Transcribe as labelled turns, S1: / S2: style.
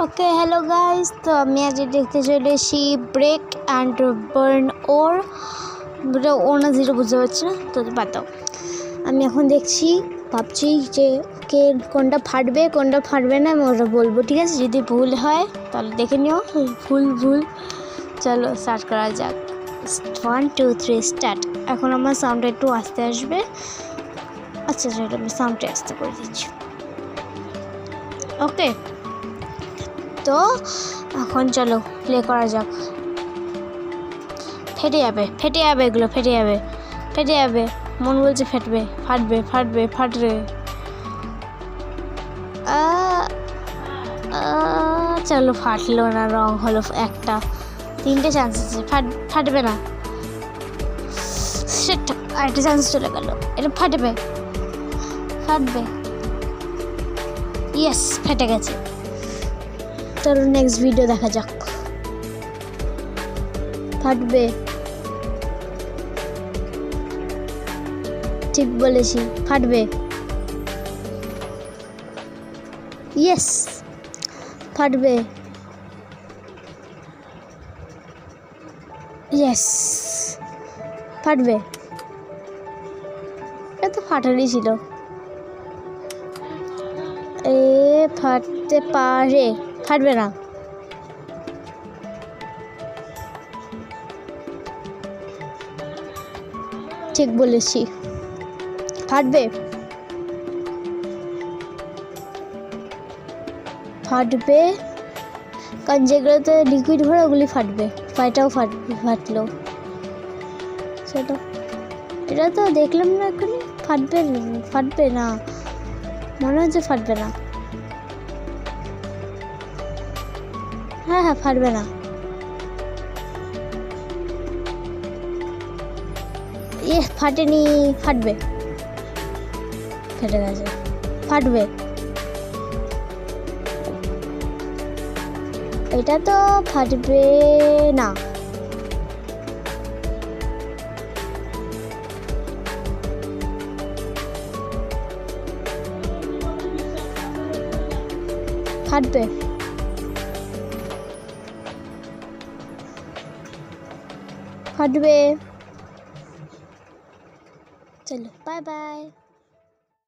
S1: Okay hello guys, তো আমি আজ দেখতে চলে এসেছি ব্রেক অ্যান্ড বার্ন ওর না জিরো বুঝতে পারছি না, তো বাদ দাও। আমি এখন দেখছি, ভাবছি যে কে কোনটা ফাটবে না আমি ওটা বলবো, ঠিক আছে? যদি ভুল হয় তাহলে দেখে নিও। ভুল চলো স্টার্ট করা যাক। 1 2 3 স্টার্ট। এখন আমার সাউন্ডটা একটু আস্তে আসবে। আচ্ছা চলো আমি সাউন্ডটা আস্তে করে দিচ্ছি। ওকে, তো এখন চলো প্লে করা যাক। ফেটে যাবে এগুলো, ফেটে যাবে। মন বলছে ফাটবে। চলো ফাটলো না, রং হলো একটা। 3টে চান্স আছে, ফাটবে না। সেটা আরেকটা চান্স চলে গেল, এটা ফাটবে। ইয়েস, ফেটে গেছে। চলো নেক্সট ভিডিও দেখা যাক। ফাটবে, ঠিক বলেছি, ফাটবে। ইয়েস, ফাটবে। ইয়েস, ফাটবে। এটা তো ফাটারই ছিল। ফাটতে পারে, ফাটবে না। ঠিক বলেছি, ফাটবে। কারণ যেগুলোতে লিকুইড ভরা ওগুলি ফাটবে। পায়টাও ফাটলো। সেটা এটা তো দেখলাম না এখনই। ফাটবে না, মনে হচ্ছে ফাটবে না। হ্যাঁ ফাটবে না। ফাটেনি, ফাটবে। ফেটে গেছে, ফাটবে। এটা তো ফাটবে না। ফাটবে। চলো বাই বাই।